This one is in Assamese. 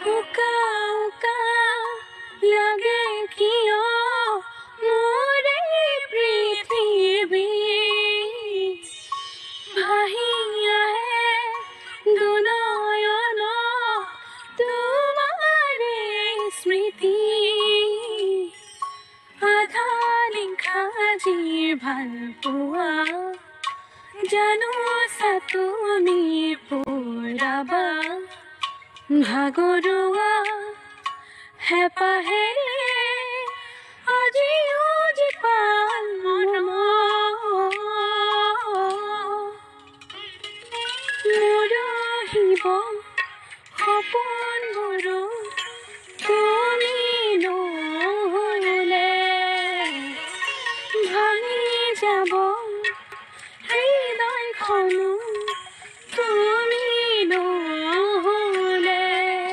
উকা উকা লাগে কিয় মোৰে পৃথিৱী ভাহি আহে দুনয়ন তোমাৰে স্মৃতি আধা নিশা যি ভাল পোৱা জানো তুমি পুৰাবা ভাগৰুৱা হেঁপাহেৰে আজিও জীপাল মন মৰহিব সপোনবোৰ